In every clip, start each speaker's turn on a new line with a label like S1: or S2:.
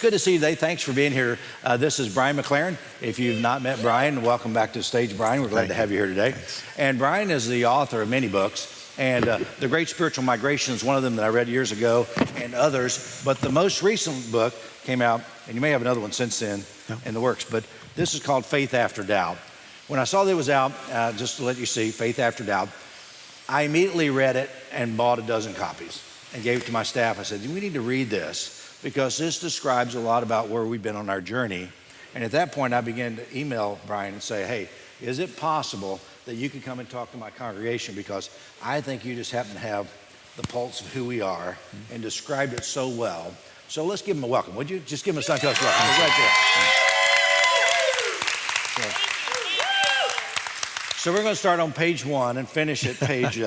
S1: good to see you today. Thanks for being here. This is Bryan McLaren. If you've not met Bryan, welcome back to the stage, Bryan. We're glad to have you here today.
S2: Thanks.
S1: And Bryan is the author of many books, and The Great Spiritual Migration is one of them that I read years ago, and others. But the most recent book came out, and you may have another one since then in the works, but this is called Faith After Doubt. When I saw that it was out, just to let you see, Faith After Doubt, I immediately read it and bought a dozen copies and gave it to my staff. I said, we need to read this because this describes a lot about where we've been on our journey. And at that point, I began to email Bryan and say, hey, is it possible that you could come and talk to my congregation, because I think you just happen to have the pulse of who we are and described it so well. So let's give him a welcome. Would you just give him a sign to us? Welcome. So we're going to start on page 1 and finish at page.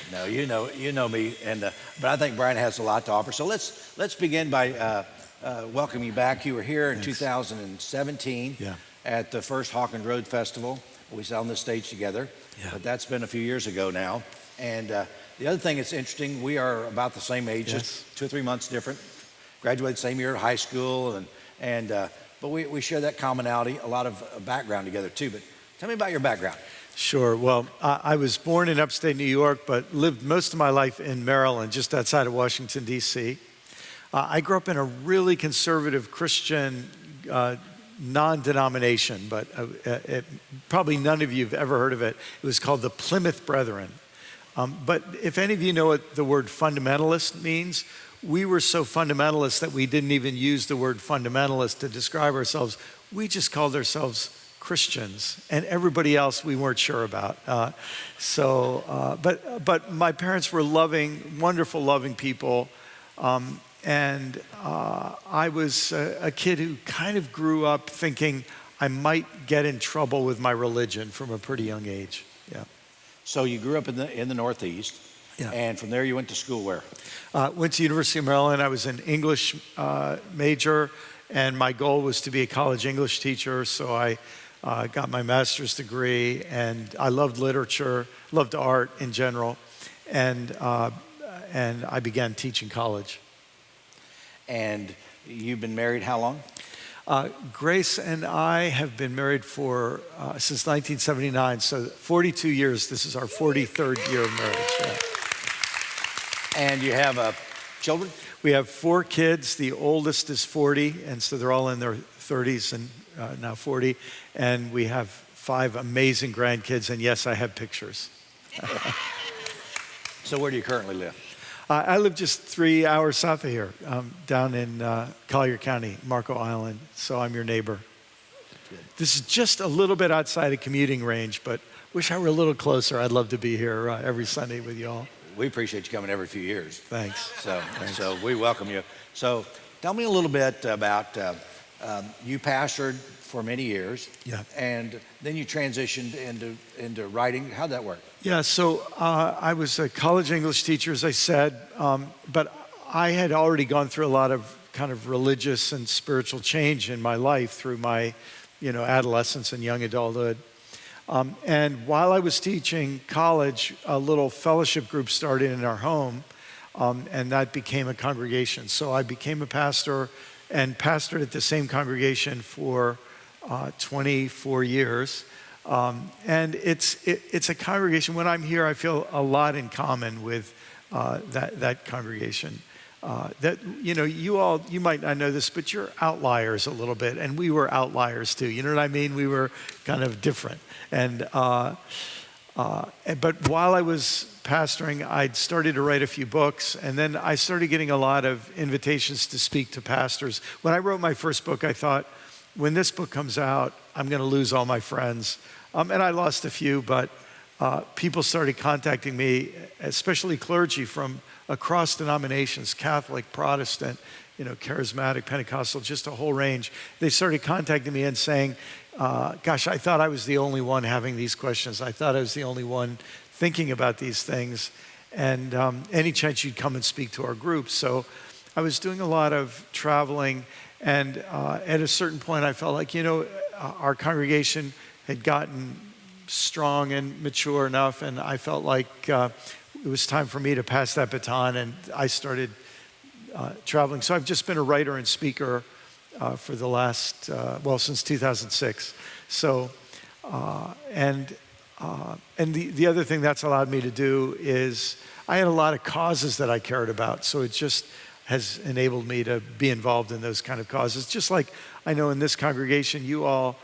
S1: No, you know me, and but I think Bryan has a lot to offer. So let's begin by welcoming you back. You were here in 2017 at the first Hawkins Road Festival. We sat on this stage together, but that's been a few years ago now. And the other thing that's interesting, we are about the same age, just 2 or 3 months different. Graduated the same year at high school, but we share that commonality, a lot of background together too. But tell me about your background.
S2: Sure. Well, I was born in upstate New York, but lived most of my life in Maryland, just outside of Washington, D.C. I grew up in a really conservative Christian non-denomination, but probably none of you have ever heard of it. It was called the Plymouth Brethren. But if any of you know what the word fundamentalist means, we were so fundamentalist that we didn't even use the word fundamentalist to describe ourselves. We just called ourselves Christians, and everybody else we weren't sure about. But my parents were loving, wonderful, loving people. And I was a kid who kind of grew up thinking I might get in trouble with my religion from a pretty young age. Yeah.
S1: So you grew up in the Northeast, and from there you went to school where?
S2: Went to University of Maryland. I was an English major, and my goal was to be a college English teacher. So I got my master's degree, and I loved literature, loved art in general, and I began teaching college.
S1: And you've been married how long?
S2: Grace and I have been married for since 1979, so 42 years. This is our 43rd year of marriage. Yeah.
S1: And you have children?
S2: We have 4 kids. The oldest is 40, and so they're all in their 30s and now 40. And we have 5 amazing grandkids, and yes, I have pictures.
S1: So where do you currently live?
S2: I live just 3 hours south of here, down in Collier County, Marco Island, so I'm your neighbor.
S1: Good.
S2: This is just a little bit outside of commuting range, but wish I were a little closer. I'd love to be here every Sunday with you all.
S1: We appreciate you coming every few years.
S2: Thanks.
S1: So we welcome you. So tell me a little bit about, you pastored for many years, and then you transitioned into writing. How'd that work?
S2: Yeah, so I was a college English teacher, as I said, but I had already gone through a lot of kind of religious and spiritual change in my life through my, adolescence and young adulthood. And while I was teaching college, a little fellowship group started in our home, and that became a congregation. So I became a pastor and pastored at the same congregation for 24 years. And it's a congregation. When I'm here, I feel a lot in common with that congregation. You might not know this, but you're outliers a little bit, and we were outliers too. You know what I mean? We were kind of different. And but while I was pastoring, I'd started to write a few books, and then I started getting a lot of invitations to speak to pastors. When I wrote my first book, I thought, when this book comes out, I'm going to lose all my friends. And I lost a few, but people started contacting me, especially clergy from across denominations, Catholic, Protestant, charismatic, Pentecostal, just a whole range. They started contacting me and saying, gosh, I thought I was the only one having these questions. I thought I was the only one thinking about these things. And any chance you'd come and speak to our group. So I was doing a lot of traveling. And at a certain point, I felt like, our congregation had gotten strong and mature enough, and I felt like it was time for me to pass that baton, and I started traveling. So I've just been a writer and speaker for the last, since 2006. So, and the other thing that's allowed me to do is I had a lot of causes that I cared about. So it just has enabled me to be involved in those kind of causes. Just like I know in this congregation, you all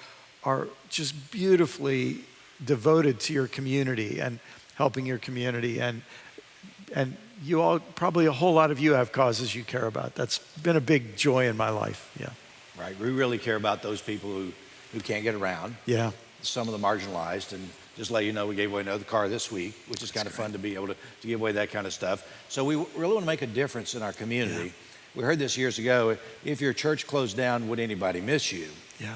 S2: are just beautifully devoted to your community and helping your community. And you all, probably a whole lot of you have causes you care about. That's been a big joy in my life, yeah.
S1: Right, we really care about those people who can't get around.
S2: Yeah.
S1: Some of the marginalized, and just let you know, we gave away another car this week, which is kind of fun to be able to give away that kind of stuff. So we really want to make a difference in our community. Yeah. We heard this years ago, if your church closed down, would anybody miss you?
S2: Yeah.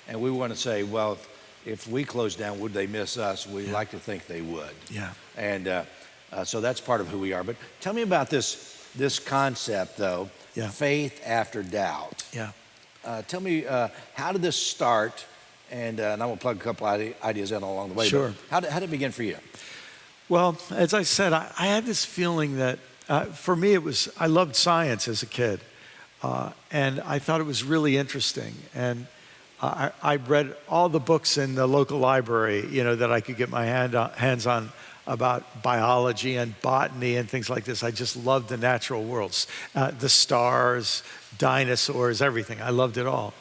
S1: And we want to say, well, if we closed down, would they miss us? We like to think they would.
S2: Yeah.
S1: And so that's part of who we are. But tell me about this concept, though, faith after doubt.
S2: Yeah.
S1: Tell me, how did this start? And I'm going to plug a couple ideas in along the way.
S2: Sure.
S1: How did it begin for you?
S2: Well, as I said, I had this feeling that, for me, I loved science as a kid. And I thought it was really interesting. And I read all the books in the local library, that I could get my hands on about biology and botany and things like this. I just loved the natural worlds, the stars, dinosaurs, everything. I loved it all.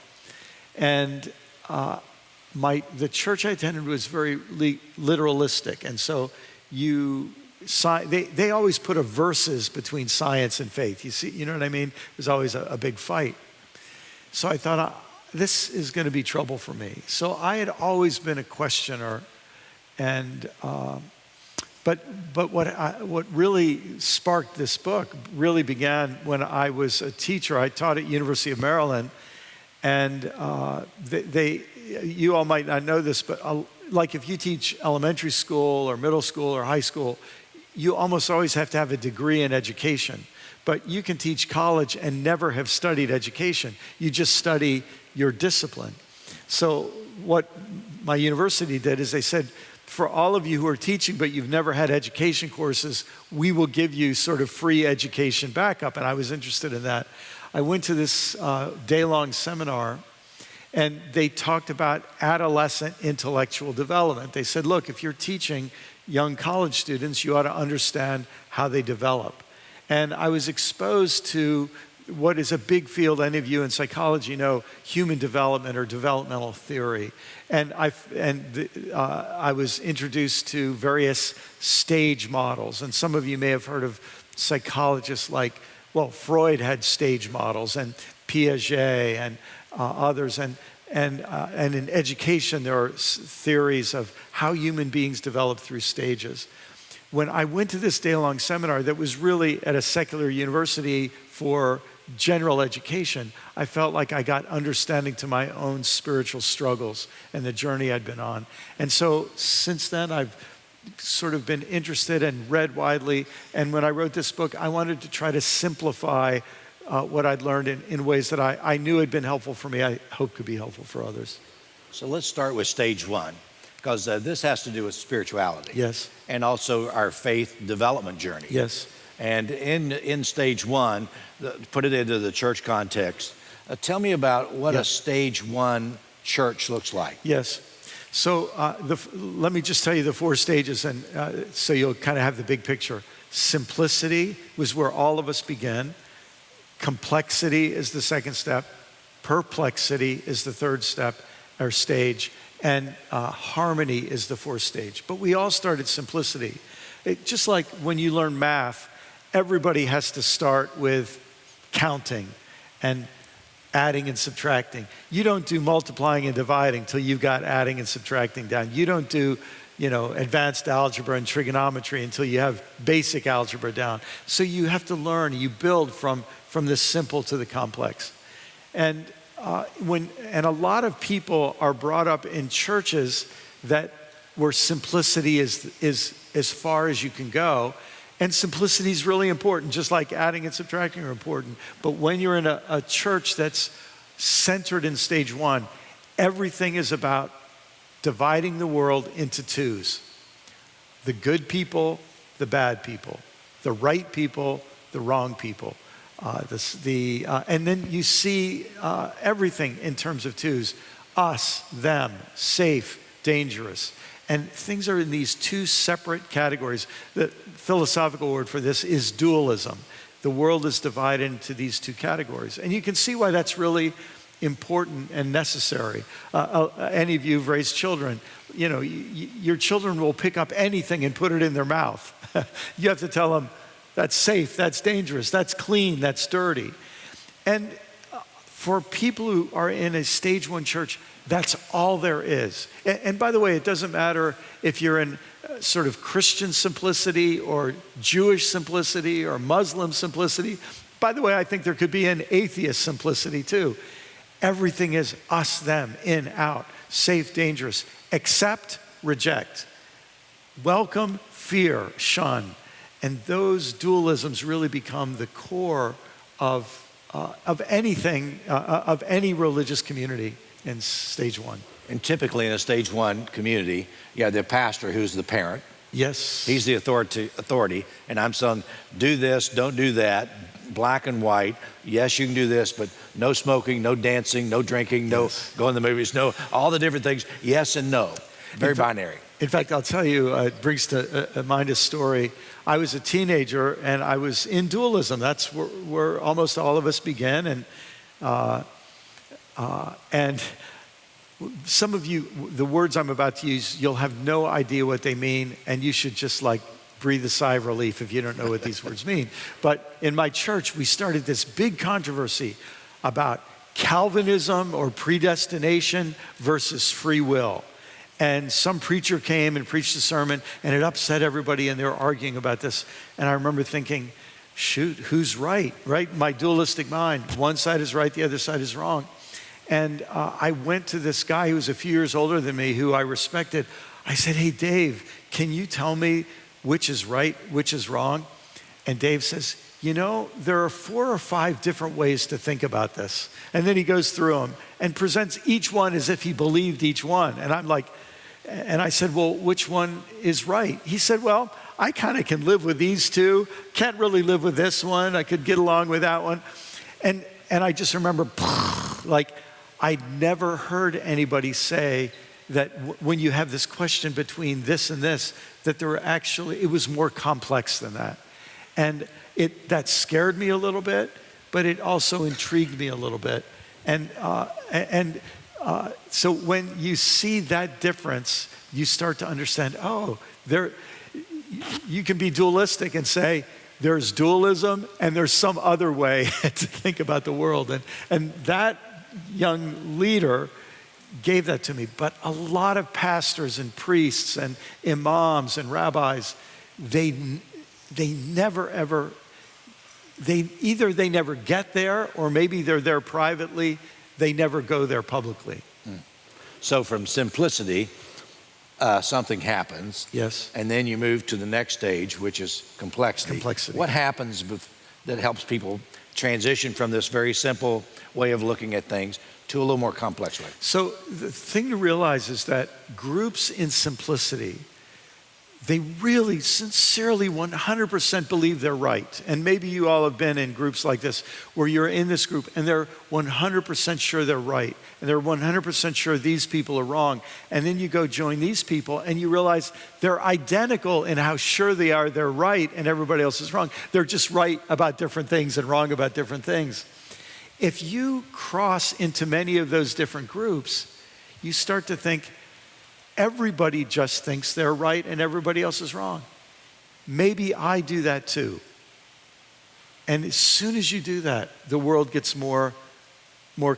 S2: And the church I attended was very literalistic, and so they always put a verses between science and faith. You know what I mean? There's always a big fight. So I thought, this is going to be trouble for me. So I had always been a questioner, and but what really sparked this book really began when I was a teacher. I taught at University of Maryland, and you all might not know this, but like if you teach elementary school or middle school or high school, you almost always have to have a degree in education. But you can teach college and never have studied education. You just study your discipline. So what my university did is they said, for all of you who are teaching but you've never had education courses, we will give you sort of free education backup. And I was interested in that. I went to this day-long seminar, and they talked about adolescent intellectual development. They said, look, if you're teaching young college students, you ought to understand how they develop. And I was exposed to what is a big field, any of you in psychology know, human development or developmental theory. And I was introduced to various stage models. And some of you may have heard of psychologists like, Freud had stage models, and Piaget and others. And in education, there are theories of how human beings develop through stages. When I went to this day-long seminar that was really at a secular university for general education, I felt like I got understanding to my own spiritual struggles and the journey I'd been on. And so since then, I've sort of been interested and read widely. And when I wrote this book, I wanted to try to simplify what I'd learned in ways that I knew had been helpful for me, I hope could be helpful for others.
S1: So let's start with stage one, because this has to do with spirituality.
S2: Yes.
S1: And also our faith development journey.
S2: Yes.
S1: And in stage one, put it into the church context, tell me about what a stage one church looks like.
S2: Yes. So let me just tell you the 4 stages, and so you'll kind of have the big picture. Simplicity was where all of us began. Complexity is the second step. Perplexity is the third step or stage. And harmony is the 4th stage. But we all start at simplicity. Just like when you learn math, everybody has to start with counting and adding and subtracting. You don't do multiplying and dividing till you've got adding and subtracting down. You don't do, advanced algebra and trigonometry until you have basic algebra down. So you have to learn, you build from the simple to the complex. And a lot of people are brought up in churches where simplicity is as far as you can go. And simplicity is really important, just like adding and subtracting are important. But when you're in a church that's centered in stage one, everything is about dividing the world into 2s. The good people, the bad people. The right people, the wrong people. And then you see everything in terms of twos: us, them, safe, dangerous. And things are in these two separate categories. The philosophical word for this is dualism. The world is divided into these two categories. And you can see why that's really important and necessary. Any of you who've raised children, you know, your children will pick up anything and put it in their mouth. You have to tell them, that's safe, that's dangerous, that's clean, that's dirty. And for people who are in a stage one church, that's all there is. And by the way, it doesn't matter if you're in sort of Christian simplicity or Jewish simplicity or Muslim simplicity. By the way, I think there could be an atheist simplicity too. Everything is us, them, in, out, safe, dangerous, accept, reject, welcome, fear, shun. And those dualisms really become the core of anything, of any religious community in stage one.
S1: And typically in a stage one community, you have the pastor who's the parent.
S2: Yes.
S1: He's the authority, and I'm saying, do this, don't do that, black and white. Yes, you can do this, but no smoking, no dancing, no drinking, no going to the movies, no, all the different things, yes and no. Very binary.
S2: In fact, I'll tell you, it brings to mind a story. I was a teenager, and I was in dualism. That's where almost all of us began. And some of you, the words I'm about to use, you'll have no idea what they mean, and you should just like breathe a sigh of relief if you don't know what these words mean. But in my church, we started this big controversy about Calvinism or predestination versus free will. And some preacher came and preached a sermon, and it upset everybody, and they were arguing about this. And I remember thinking, shoot, who's right? My dualistic mind. One side is right, the other side is wrong. And I went to this guy who was a few years older than me, who I respected. I said, hey, Dave, can you tell me which is right, which is wrong? And Dave says, you know, there are 4 or 5 different ways to think about this. And then he goes through them and presents each one as if he believed each one. And I'm like, and I said, well, which one is right? He said, well, I kind of can live with these two. Can't really live with this one. I could get along with that one. And I just remember, like, I'd never heard anybody say that when you have this question between this and this, that there were actually, it was more complex than that. And that scared me a little bit, but it also intrigued me a little bit. So when you see that difference, you start to understand, you can be dualistic and say, there's dualism and there's some other way to think about the world. And that young leader gave that to me. But a lot of pastors and priests and imams and rabbis, they never ever, either they never get there, or maybe they're there privately, they never go there publicly.
S1: So from simplicity, something happens.
S2: Yes.
S1: And then you move to the next stage, which is complexity. What happens that helps people transition from this very simple way of looking at things to a little more complex way?
S2: So the thing to realize is that groups in simplicity, they really sincerely 100% believe they're right. And maybe you all have been in groups like this where you're in this group and they're 100% sure they're right. And they're 100% sure these people are wrong. And then you go join these people and you realize they're identical in how sure they are they're right and everybody else is wrong. They're just right about different things and wrong about different things. If you cross into many of those different groups, you start to think, everybody just thinks they're right and everybody else is wrong. Maybe I do that too. And as soon as you do that, the world gets more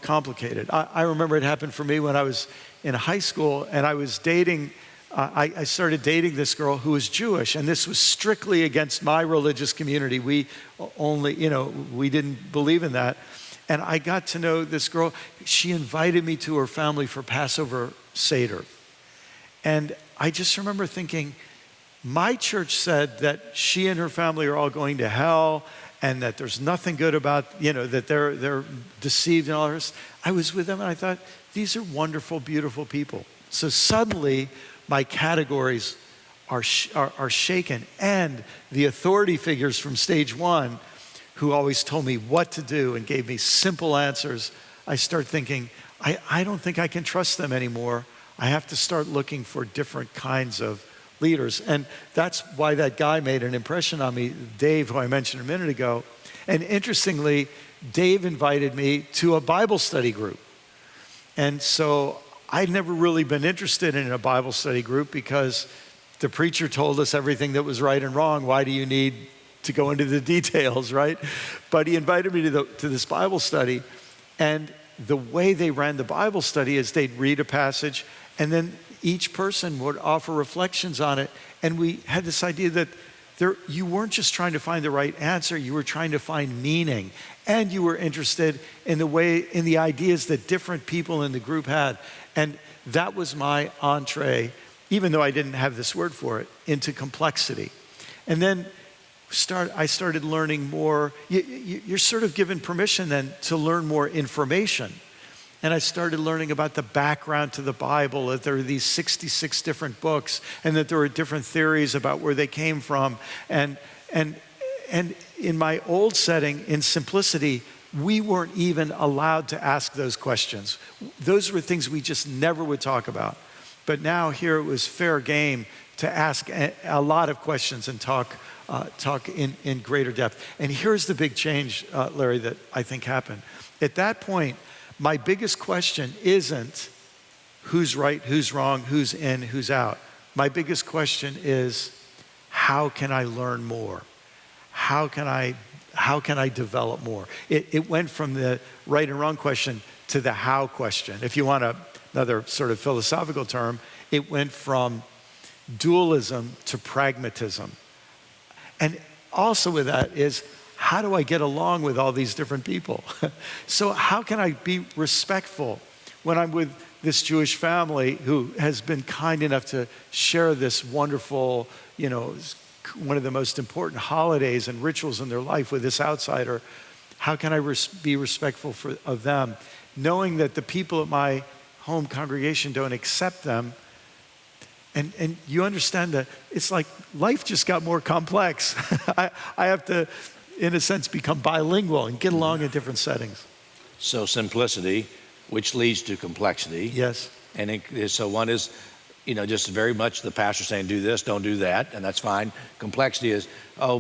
S2: complicated. I remember it happened for me when I was in high school and I was dating, I started dating this girl who was Jewish, and this was strictly against my religious community. We didn't believe in that. And I got to know this girl. She invited me to her family for Passover Seder. And I just remember thinking, my church said that she and her family are all going to hell and that there's nothing good about, that they're deceived and all this. I was with them and I thought, these are wonderful, beautiful people. So suddenly my categories are shaken, and the authority figures from stage one who always told me what to do and gave me simple answers, I start thinking, I don't think I can trust them anymore. I have to start looking for different kinds of leaders. And that's why that guy made an impression on me, Dave, who I mentioned a minute ago. And interestingly, Dave invited me to a Bible study group. And so I'd never really been interested in a Bible study group because the preacher told us everything that was right and wrong. Why do you need to go into the details, right? But he invited me to this Bible study. And the way they ran the Bible study is they'd read a passage, and then each person would offer reflections on it. And we had this idea that you weren't just trying to find the right answer, you were trying to find meaning. And you were interested in the ideas that different people in the group had. And that was my entree, even though I didn't have this word for it, into complexity. And then I started learning more. You're sort of given permission then to learn more information. And I started learning about the background to the Bible, that there are these 66 different books, and that there are different theories about where they came from. And in my old setting, in simplicity, we weren't even allowed to ask those questions. Those were things we just never would talk about. But now here it was fair game to ask a lot of questions and talk in greater depth. And here's the big change, Larry, that I think happened. At that point, my biggest question isn't who's right, who's wrong, who's in, who's out. My biggest question is, how can I learn more? How can I develop more? It went from the right and wrong question to the how question. If you want another sort of philosophical term, it went from dualism to pragmatism. And also with that is, how do I get along with all these different people? So how can I be respectful when I'm with this Jewish family who has been kind enough to share this wonderful, one of the most important holidays and rituals in their life with this outsider? How can I be respectful of them, knowing that the people at my home congregation don't accept them? And you understand that it's like life just got more complex. I have to, in a sense, become bilingual and get along in different settings.
S1: So simplicity, which leads to complexity.
S2: Yes.
S1: And so one is, just very much the pastor saying, do this, don't do that, and that's fine. Complexity is,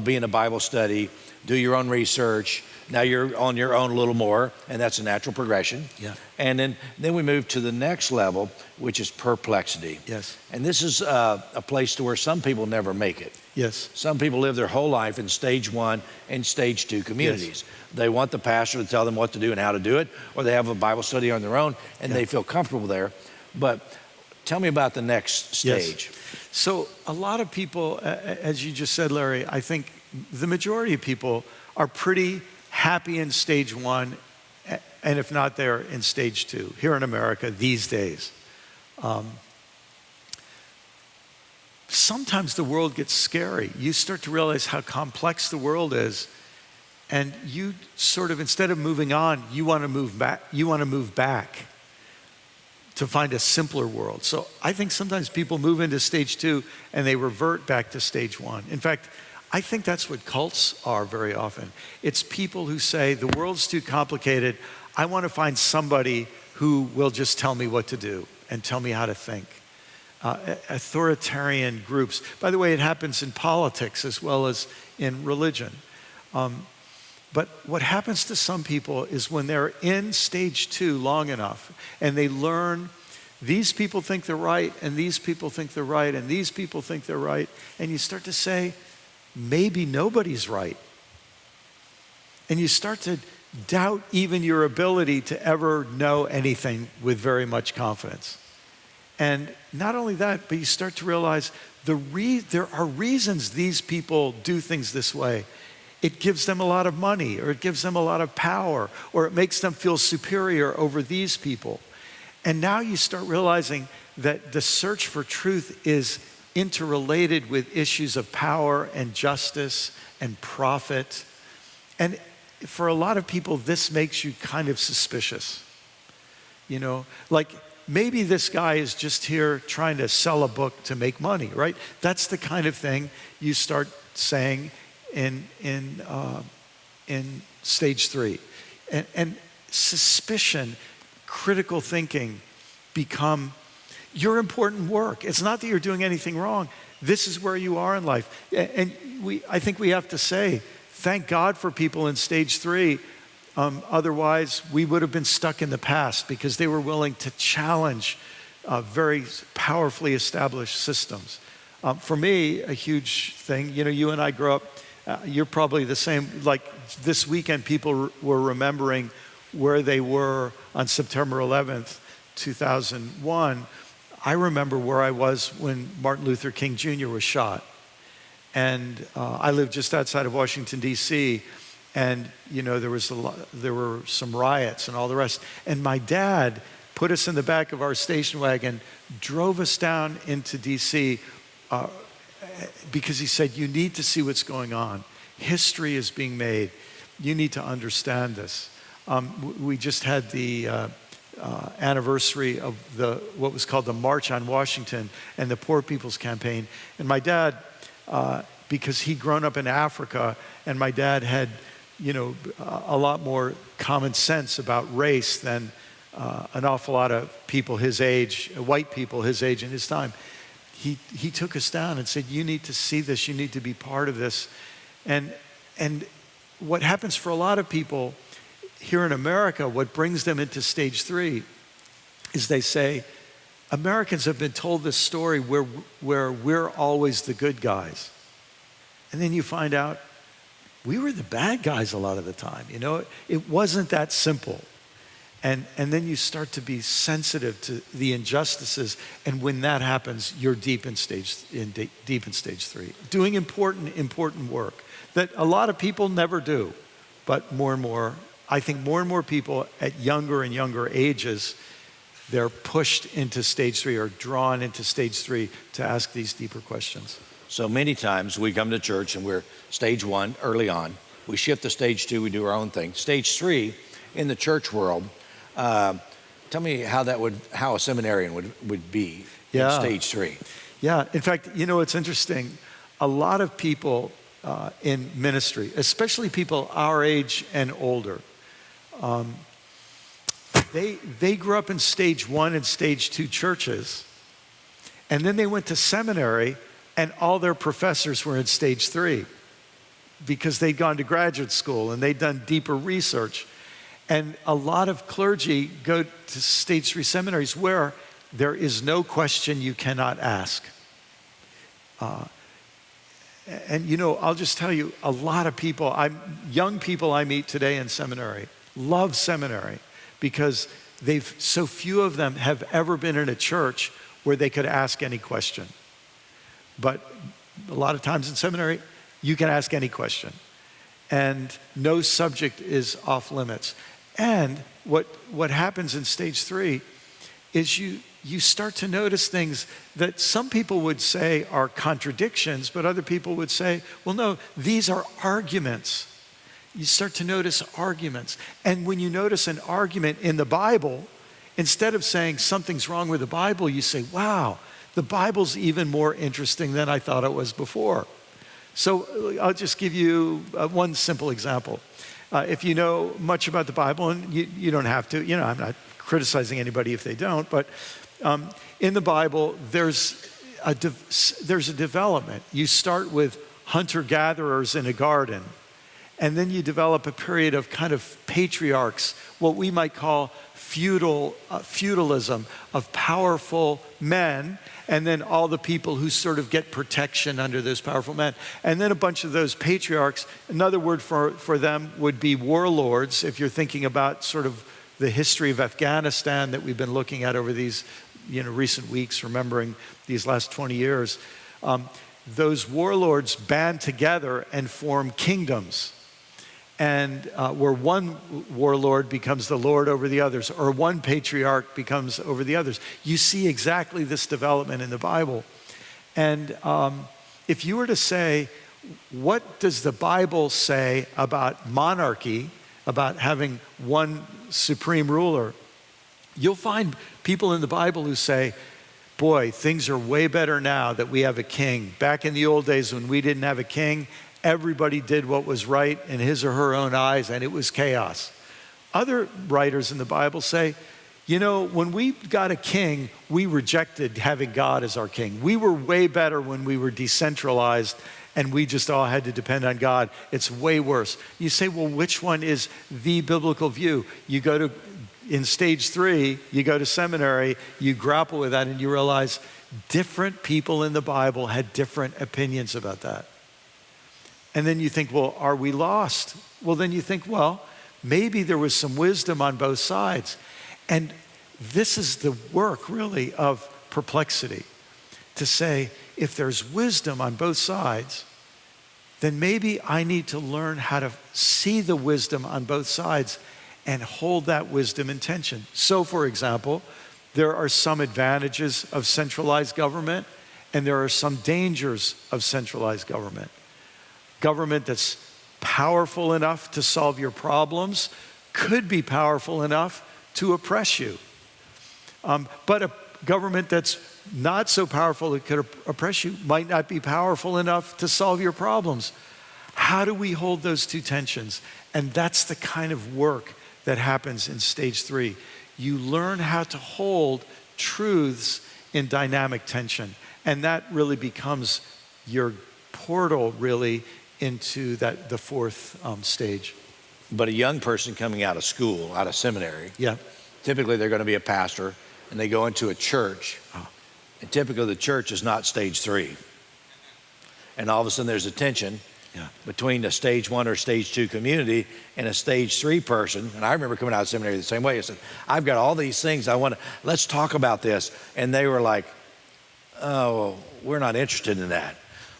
S1: be in a Bible study, do your own research. Now you're on your own a little more, and that's a natural progression.
S2: Yeah.
S1: And then we move to the next level, which is perplexity.
S2: Yes.
S1: And this is a place to where some people never make it.
S2: Yes.
S1: Some people live their whole life in stage 1 and stage 2 communities. Yes. They want the pastor to tell them what to do and how to do it, or they have a Bible study on their own, and they feel comfortable there. But tell me about the next stage.
S2: Yes. So a lot of people, as you just said, Larry, I think the majority of people are pretty happy in stage 1, and if not, they're in stage 2 here in America these days. Sometimes the world gets scary. You start to realize how complex the world is, and you sort of, instead of moving on, you want to move back. You want to move back to find a simpler world. So I think sometimes people move into stage 2 and they revert back to stage 1. In fact, I think that's what cults are very often. It's people who say, the world's too complicated. I want to find somebody who will just tell me what to do and tell me how to think. Authoritarian groups. By the way, it happens in politics as well as in religion. But what happens to some people is when they're in stage 2 long enough and they learn these people think they're right, and these people think they're right, and these people think they're right, and you start to say, maybe nobody's right. And you start to doubt even your ability to ever know anything with very much confidence. And not only that, but you start to realize there are reasons these people do things this way. It gives them a lot of money, or it gives them a lot of power, or it makes them feel superior over these people. And now you start realizing that the search for truth is interrelated with issues of power and justice and profit. And for a lot of people, this makes you kind of suspicious. Like maybe this guy is just here trying to sell a book to make money, right? That's the kind of thing you start saying in in stage 3. And suspicion, critical thinking become your important work. It's not that you're doing anything wrong. This is where you are in life. And I think we have to say, thank God for people in stage 3. Otherwise, we would have been stuck in the past because they were willing to challenge very powerfully established systems. For me, a huge thing, you and I grew up, you're probably the same, like this weekend, people were remembering where they were on September 11th, 2001. I remember where I was when Martin Luther King Jr. was shot. And I lived just outside of Washington, D.C., and there were some riots and all the rest. And my dad put us in the back of our station wagon, drove us down into D.C., because he said, you need to see what's going on. History is being made. You need to understand this. We just had the anniversary of what was called the March on Washington and the Poor People's Campaign. And my dad, because he'd grown up in Africa, and my dad had, a lot more common sense about race than an awful lot of people his age, white people his age and his time. He took us down and said, you need to see this, you need to be part of this. And what happens for a lot of people here in America, what brings them into stage 3 is they say, Americans have been told this story where we're always the good guys. And then you find out we were the bad guys a lot of the time. It wasn't that simple. And then you start to be sensitive to the injustices, and when that happens, you're deep in stage 3, doing important work that a lot of people never do, but more and more, I think more and more people at younger and younger ages, they're pushed into stage 3 or drawn into stage 3 to ask these deeper questions.
S1: So many times we come to church and we're stage 1 early on. We shift to stage 2, we do our own thing. Stage 3 in the church world. Tell me how a seminarian would be in stage 3.
S2: Yeah, in fact, it's interesting. A lot of people in ministry, especially people our age and older, they grew up in stage 1 and stage 2 churches, and then they went to seminary, and all their professors were in stage 3 because they'd gone to graduate school and they'd done deeper research. And a lot of clergy go to stage 3 seminaries where there is no question you cannot ask. I'll just tell you, a lot of people, young people I meet today in seminary, love seminary because so few of them have ever been in a church where they could ask any question. But a lot of times in seminary, you can ask any question. And no subject is off limits. And what happens in stage 3 is you start to notice things that some people would say are contradictions, but other people would say, well, no, these are arguments. You start to notice arguments. And when you notice an argument in the Bible, instead of saying something's wrong with the Bible, you say, wow, the Bible's even more interesting than I thought it was before. So I'll just give you one simple example. If you know much about the Bible, and you don't have to, I'm not criticizing anybody if they don't, but in the Bible, there's a development. You start with hunter-gatherers in a garden, and then you develop a period of kind of patriarchs, what we might call feudalism of powerful men, and then all the people who sort of get protection under those powerful men. And then a bunch of those patriarchs, another word for them would be warlords, if you're thinking about sort of the history of Afghanistan that we've been looking at over these recent weeks, remembering these last 20 years. Those warlords band together and form kingdoms. And where one warlord becomes the lord over the others, or one patriarch becomes over the others. You see exactly this development in the Bible. And if you were to say, what does the Bible say about monarchy, about having one supreme ruler? You'll find people in the Bible who say, boy, things are way better now that we have a king. Back in the old days when we didn't have a king, Everybody did what was right in his or her own eyes, and it was chaos. Other writers in the Bible say, you know, when we got a king, we rejected having God as our king. We were way better when we were decentralized and we just all had to depend on God. It's way worse. You say, well, which one is the biblical view? You go to, in stage 3, you go to seminary, you grapple with that, and you realize different people in the Bible had different opinions about that. And then you think, well, are we lost? Well, then you think, well, maybe there was some wisdom on both sides. And this is the work, really, of perplexity. To say, if there's wisdom on both sides, then maybe I need to learn how to see the wisdom on both sides and hold that wisdom in tension. So, for example, there are some advantages of centralized government, and there are some dangers of centralized government. Government that's powerful enough to solve your problems could be powerful enough to oppress you. But a government that's not so powerful it could oppress you might not be powerful enough to solve your problems. How do we hold those two tensions? And that's the kind of work that happens in stage 3. You learn how to hold truths in dynamic tension. And that really becomes your portal, really, into the 4th stage.
S1: But a young person coming out of school, out of seminary,
S2: Yeah.
S1: typically they're going to be a pastor, and they go into a church. And typically the church is not stage 3. And all of a sudden there's a tension between a stage 1 or stage 2 community and a stage 3 person. And I remember coming out of seminary the same way. I said, I've got all these things I want to, let's talk about this. And they were like, oh, we're not interested in that.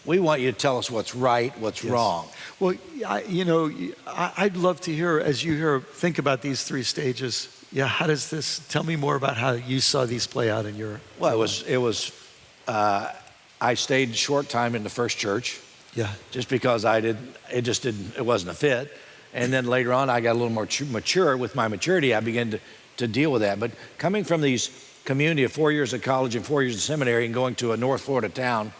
S1: We want you to tell us what's right, what's wrong.
S2: Well, I'd love to hear, as you think about these 3 stages. Yeah, how does this, tell me more about how you saw these play out in your...
S1: Well, I stayed a short time in the first church.
S2: Yeah.
S1: Just because it wasn't a fit. And then later on, I got a little more mature. With my maturity, I began to deal with that. But coming from these community of 4 years of college and 4 years of seminary and going to a North Florida town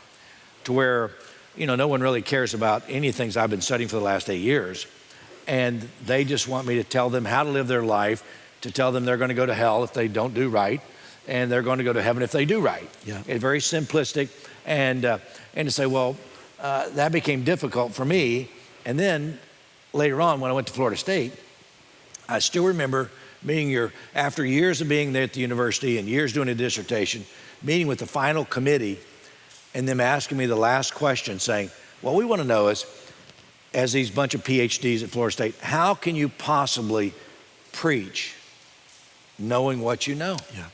S1: to where, no one really cares about any things I've been studying for the last 8 years. And they just want me to tell them how to live their life, to tell them they're going to go to hell if they don't do right, and they're going to go to heaven if they do right.
S2: Yeah.
S1: It's very simplistic. And to say, well, that became difficult for me. And then later on, when I went to Florida State, I still remember after years of being there at the university and years doing a dissertation, meeting with the final committee and them asking me the last question saying, what we want to know is, as these bunch of PhDs at Florida State, how can you possibly preach knowing what you know?
S2: Yeah.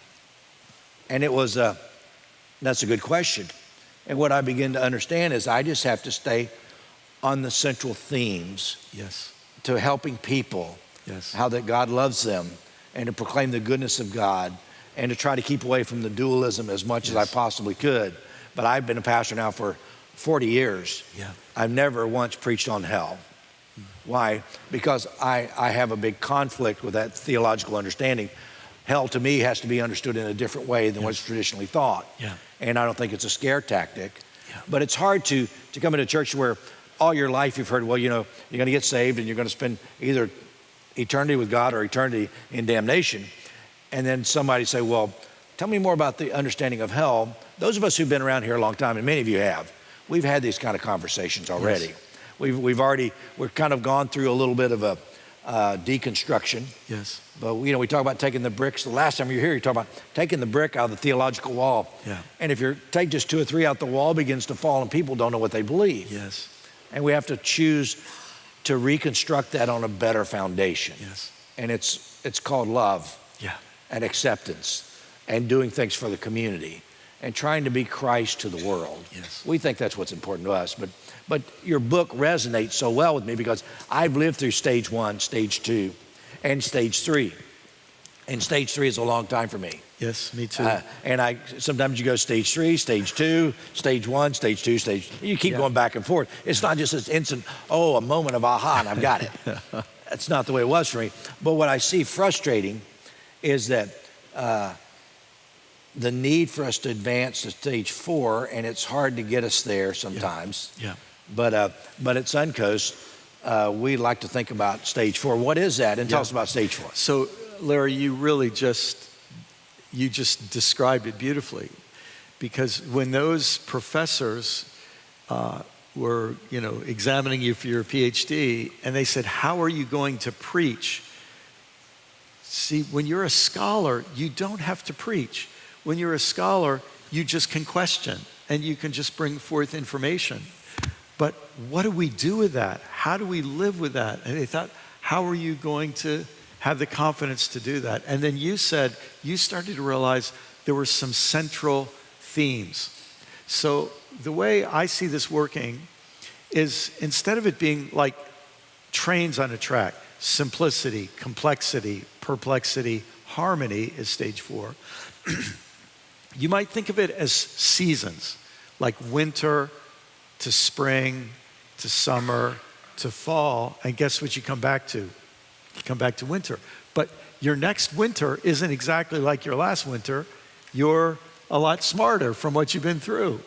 S1: And that's a good question. And what I begin to understand is I just have to stay on the central themes.
S2: Yes.
S1: To helping people.
S2: Yes.
S1: How that God loves them, and to proclaim the goodness of God, and to try to keep away from the dualism as much as I possibly could. But I've been a pastor now for 40 years.
S2: Yeah.
S1: I've never once preached on hell. Why? Because I have a big conflict with that theological understanding. Hell to me has to be understood in a different way than what's traditionally thought.
S2: Yeah.
S1: And I don't think it's a scare tactic.
S2: Yeah.
S1: But it's hard to come into a church where all your life you've heard, well, you're going to get saved and you're going to spend either eternity with God or eternity in damnation. And then somebody say, well, tell me more about the understanding of hell. Those of us who've been around here a long time, and many of you have, we've had these kind of conversations already. Yes. We've kind of gone through a little bit of a deconstruction.
S2: Yes.
S1: But we talk about taking the bricks. The last time you were here, you talk about taking the brick out of the theological wall.
S2: Yeah.
S1: And if you take just 2 or 3 out, the wall begins to fall and people don't know what they believe.
S2: Yes.
S1: And we have to choose to reconstruct that on a better foundation.
S2: Yes.
S1: And it's called love.
S2: Yeah.
S1: And acceptance and doing things for the community and trying to be Christ to the world.
S2: Yes.
S1: We think that's what's important to us. But your book resonates so well with me because I've lived through stage 1, stage 2, and stage 3. And stage 3 is a long time for me.
S2: Yes, me too.
S1: And sometimes you go stage 3, stage 2, stage 1, stage 2, you keep going back and forth. It's not just this instant, a moment of aha, and I've got it. That's not the way it was for me. But what I see frustrating is that the need for us to advance to stage 4, and it's hard to get us there sometimes.
S2: Yeah.
S1: But at Suncoast, we like to think about stage 4. What is that? And tell us about stage 4.
S2: So, Larry, you really just described it beautifully, because when those professors were, examining you for your PhD, and they said, "How are you going to preach?" See, when you're a scholar, you don't have to preach. When you're a scholar, you just can question, and you can just bring forth information. But what do we do with that? How do we live with that? And they thought, how are you going to have the confidence to do that? And then you said, you started to realize there were some central themes. So the way I see this working is, instead of it being like trains on a track, simplicity, complexity, perplexity, harmony is stage 4. You might think of it as seasons, like winter to spring to summer to fall, and guess what you come back to? You come back to winter. But your next winter isn't exactly like your last winter. You're a lot smarter from what you've been through.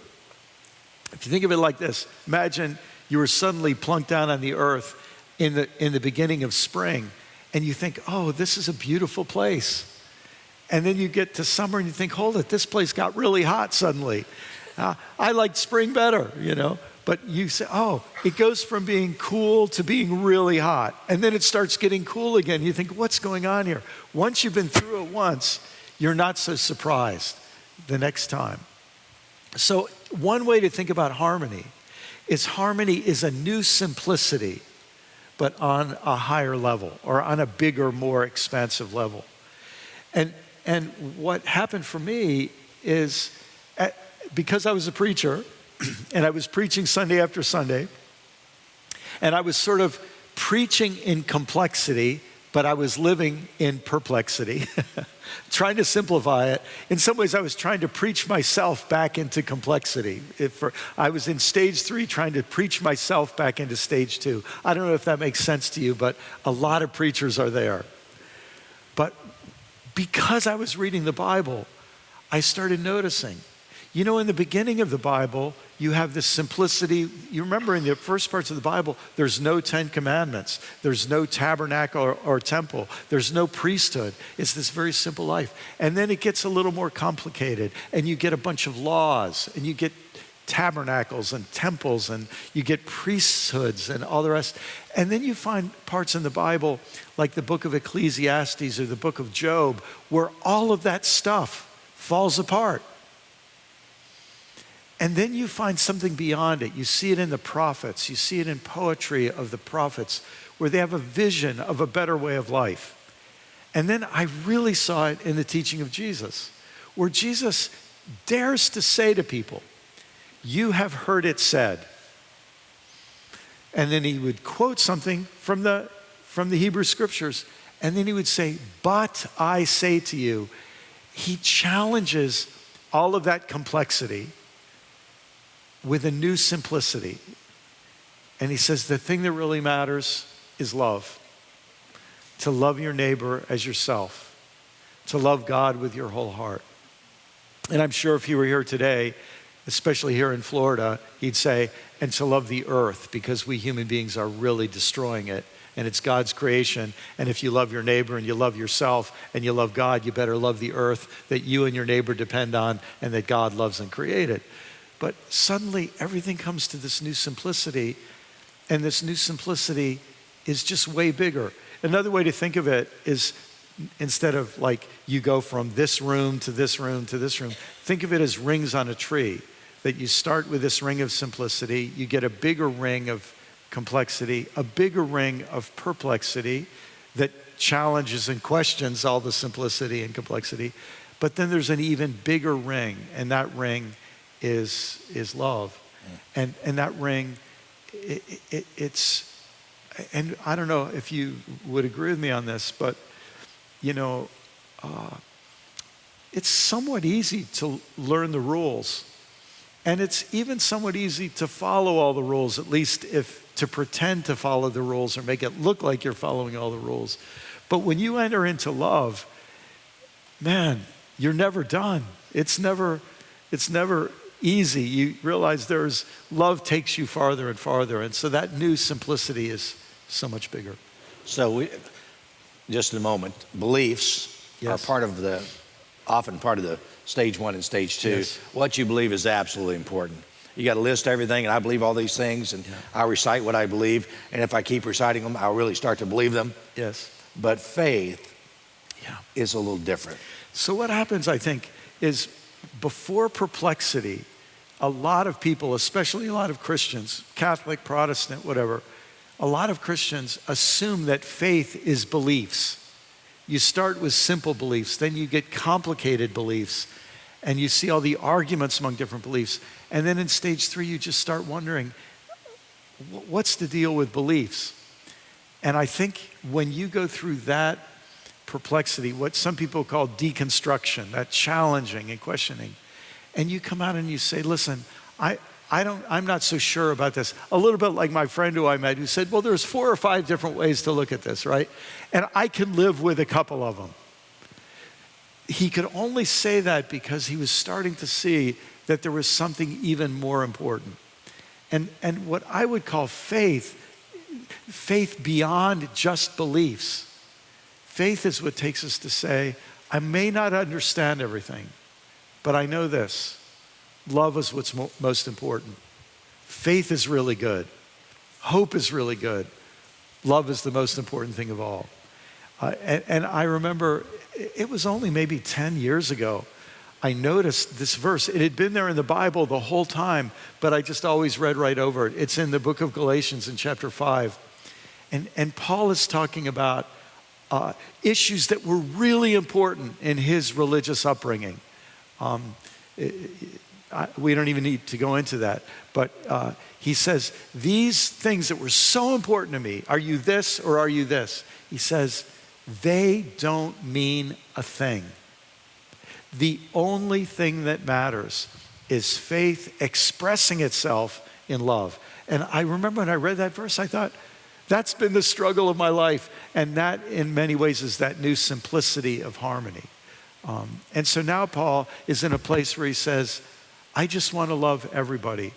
S2: If you think of it like this, imagine you were suddenly plunked down on the earth in the beginning of spring, and you think, oh, this is a beautiful place. And then you get to summer and you think, hold it, this place got really hot suddenly. I liked spring better, But you say, oh, it goes from being cool to being really hot. And then it starts getting cool again. You think, what's going on here? Once you've been through it once, you're not so surprised the next time. So one way to think about harmony is a new simplicity, but on a higher level, or on a bigger, more expansive level. And what happened for me is, because I was a preacher, and I was preaching Sunday after Sunday, and I was sort of preaching in complexity, but I was living in perplexity, trying to simplify it. In some ways, I was trying to preach myself back into complexity. I was in stage 3 trying to preach myself back into stage 2. I don't know if that makes sense to you, but a lot of preachers are there. But because I was reading the Bible, I started noticing. In the beginning of the Bible, you have this simplicity. You remember in the first parts of the Bible, there's no 10 commandments. There's no tabernacle or temple. There's no priesthood. It's this very simple life. And then it gets a little more complicated, and you get a bunch of laws, and you get tabernacles and temples, and you get priesthoods and all the rest. And then you find parts in the Bible, like the book of Ecclesiastes or the book of Job, where all of that stuff falls apart. And then you find something beyond it. You see it in the prophets. You see it in poetry of the prophets, where they have a vision of a better way of life. And then I really saw it in the teaching of Jesus, where Jesus dares to say to people, "You have heard it said." And then he would quote something from the Hebrew scriptures, and then he would say, "But I say to you." He challenges all of that complexity with a new simplicity. And he says, the thing that really matters is love. To love your neighbor as yourself. To love God with your whole heart. And I'm sure if he were here today, especially here in Florida, he'd say, and to love the earth, because we human beings are really destroying it. And it's God's creation. And if you love your neighbor and you love yourself and you love God, you better love the earth that you and your neighbor depend on and that God loves and created. But suddenly everything comes to this new simplicity, and this new simplicity is just way bigger. Another way to think of it is, instead of like you go from this room to this room to this room, think of it as rings on a tree, that you start with this ring of simplicity, you get a bigger ring of complexity, a bigger ring of perplexity that challenges and questions all the simplicity and complexity. But then there's an even bigger ring, and that ring is love. And that ring, it's, and I don't know if you would agree with me on this, but it's somewhat easy to learn the rules. And it's even somewhat easy to follow all the rules, at least to pretend to follow the rules or make it look like you're following all the rules. But when you enter into love, man, you're never done. It's never easy, you realize love takes you farther and farther. And so that new simplicity is so much bigger.
S1: So just in a moment, beliefs are
S2: Yes.
S1: often part of the stage 1 and stage 2.
S2: Yes.
S1: What you believe is absolutely important. You got to list everything, and I believe all these things, and I recite what I believe, and if I keep reciting them, I'll really start to believe them.
S2: Yes.
S1: But faith is a little different.
S2: So what happens, I think, is before perplexity, a lot of people, especially a lot of Christians, Catholic, Protestant, whatever, a lot of Christians assume that faith is beliefs. You start with simple beliefs, then you get complicated beliefs, and you see all the arguments among different beliefs. And then in stage 3, you just start wondering, what's the deal with beliefs? And I think when you go through that perplexity, what some people call deconstruction, that challenging and questioning, and you come out and you say, listen, I'm not so sure about this. A little bit like my friend who I met who said, well, there's 4 or 5 different ways to look at this, right? And I can live with a couple of them. He could only say that because he was starting to see that there was something even more important. And what I would call faith beyond just beliefs. Faith is what takes us to say, I may not understand everything, but I know this. Love is what's most important. Faith is really good. Hope is really good. Love is the most important thing of all. And I remember, it was only maybe 10 years ago, I noticed this verse. It had been there in the Bible the whole time, but I just always read right over it. It's in the book of Galatians in chapter 5. And Paul is talking about issues that were really important in his religious upbringing. We don't even need to go into that. But he says, these things that were so important to me, are you this or are you this? He says, they don't mean a thing. The only thing that matters is faith expressing itself in love. And I remember when I read that verse, I thought, that's been the struggle of my life. And that, in many ways, is that new simplicity of harmony. And so now Paul is in a place where he says, I just want to love everybody.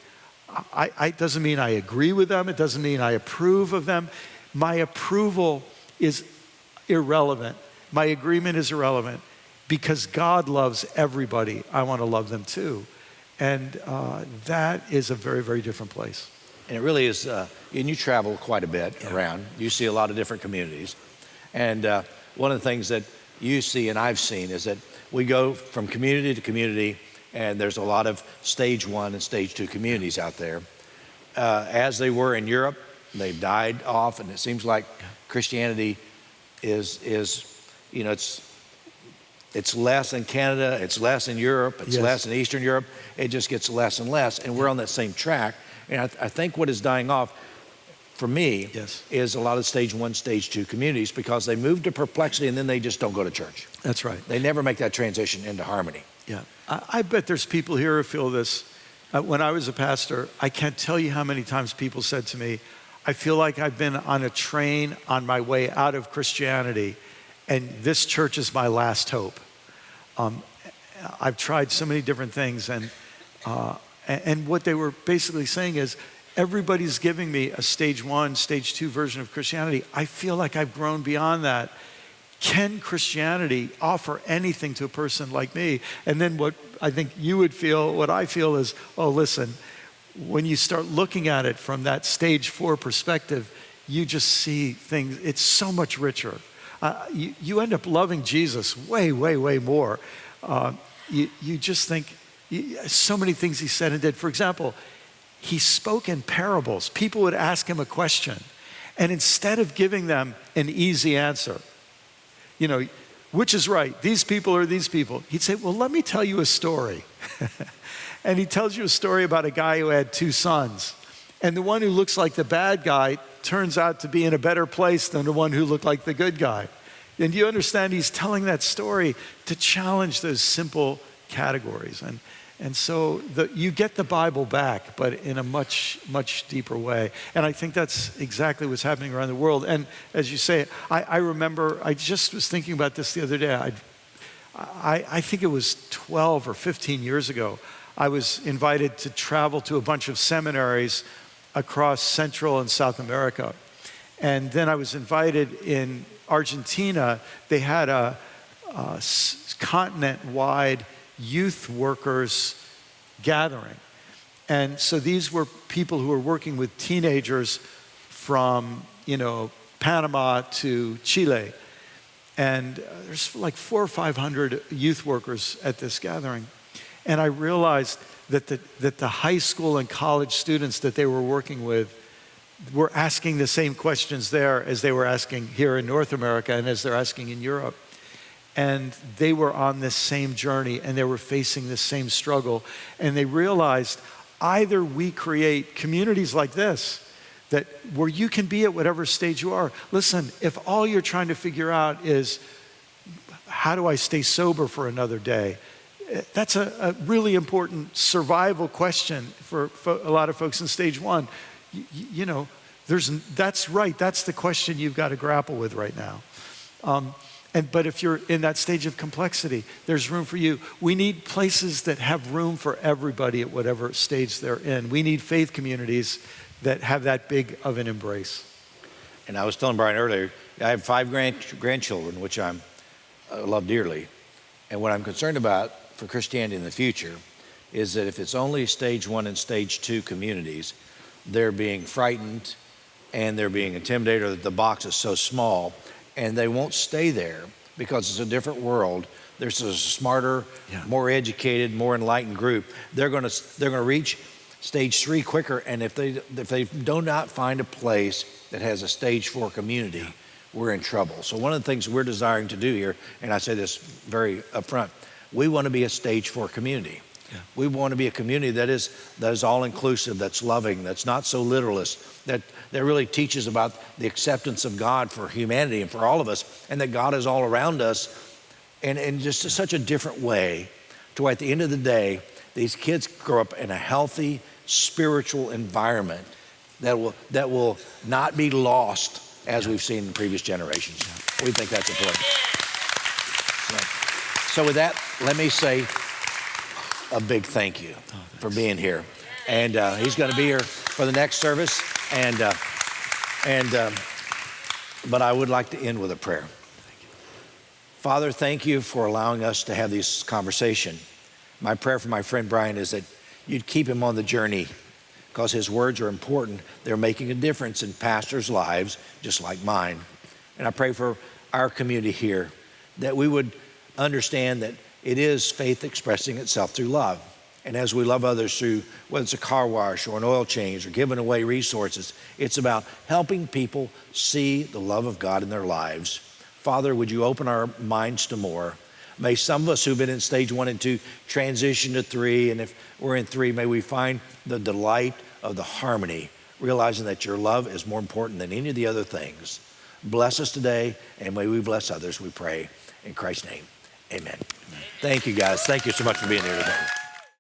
S2: It doesn't mean I agree with them. It doesn't mean I approve of them. My approval is irrelevant. My agreement is irrelevant. Because God loves everybody, I want to love them too. And that is a very, very different place.
S1: And it really is, and you travel quite a bit around. You see a lot of different communities. And one of the things that you see and I've seen is that we go from community to community, and there's a lot of stage 1 and stage 2 communities out there. As they were in Europe, they've died off, and it seems like Christianity is you know, it's less in Canada, it's less in Europe, it's less in Eastern Europe. It just gets less and less, and we're on that same track. And I think what is dying off, for me, is a lot of stage 1, stage 2 communities, because they move to perplexity and then they just don't go to church.
S2: That's right.
S1: They never make that transition into harmony.
S2: Yeah, I bet there's people here who feel this. When I was a pastor, I can't tell you how many times people said to me, I feel like I've been on a train on my way out of Christianity, and this church is my last hope. I've tried so many different things, and what they were basically saying is, everybody's giving me a stage 1, stage 2 version of Christianity. I feel like I've grown beyond that. Can Christianity offer anything to a person like me? And then what I think you would feel, what I feel is, oh, listen, when you start looking at it from that stage 4 perspective, you just see things, it's so much richer. You end up loving Jesus way, way, way more. You just think, so many things he said and did. For example, he spoke in parables. People would ask him a question, and instead of giving them an easy answer, you know, which is right, these people or these people, he'd say, well, let me tell you a story. And he tells you a story about a guy who had 2 sons. And the one who looks like the bad guy turns out to be in a better place than the one who looked like the good guy. And you understand he's telling that story to challenge those simple categories. And so you get the Bible back, but in a much, much deeper way. And I think that's exactly what's happening around the world. And as you say, I remember, I just was thinking about this the other day. I think it was 12 or 15 years ago. I was invited to travel to a bunch of seminaries across Central and South America. And then I was invited in Argentina. They had a continent-wide youth workers gathering. And so these were people who were working with teenagers from, Panama to Chile. And there's like 400 or 500 youth workers at this gathering. And I realized that the high school and college students that they were working with were asking the same questions there as they were asking here in North America and as they're asking in Europe. And they were on this same journey and they were facing the same struggle. And they realized either we create communities like this, that where you can be at whatever stage you are. Listen, if all you're trying to figure out is, how do I stay sober for another day? That's a really important survival question for a lot of folks in stage one. That's right. That's the question you've got to grapple with right now. But if you're in that stage of complexity, there's room for you. We need places that have room for everybody at whatever stage they're in. We need faith communities that have that big of an embrace.
S1: And I was telling Bryan earlier, I have 5 grandchildren, which I love dearly. And what I'm concerned about for Christianity in the future is that if it's only stage 1 and stage 2 communities, they're being frightened and they're being intimidated, or that the box is so small, and they won't stay there because it's a different world. There's a smarter, more educated, more enlightened group. They're going to reach stage 3 quicker, and if they do not find a place that has a stage 4 community, we're in trouble. So one of the things we're desiring to do here, and I say this very upfront, we want to be a stage 4 community. Yeah. We want to be a community that is all inclusive, that's loving, that's not so literalist, that really teaches about the acceptance of God for humanity and for all of us, and that God is all around us, and just such a different way to where at the end of the day, these kids grow up in a healthy, spiritual environment that will not be lost as we've seen in previous generations. We think that's important. So with that, let me say a big thank you for being here. And he's going to be here for the next service. But I would like to end with a prayer. Father, thank you for allowing us to have this conversation. My prayer for my friend Bryan is that you'd keep him on the journey, because his words are important. They're making a difference in pastors' lives, just like mine. And I pray for our community here that we would understand that it is faith expressing itself through love. And as we love others through, whether it's a car wash or an oil change or giving away resources, it's about helping people see the love of God in their lives. Father, would you open our minds to more? May some of us who've been in stage 1 and 2 transition to 3, and if we're in 3, may we find the delight of the harmony, realizing that your love is more important than any of the other things. Bless us today, and may we bless others, we pray. In Christ's name, amen. Thank you, guys. Thank you so much for being here today.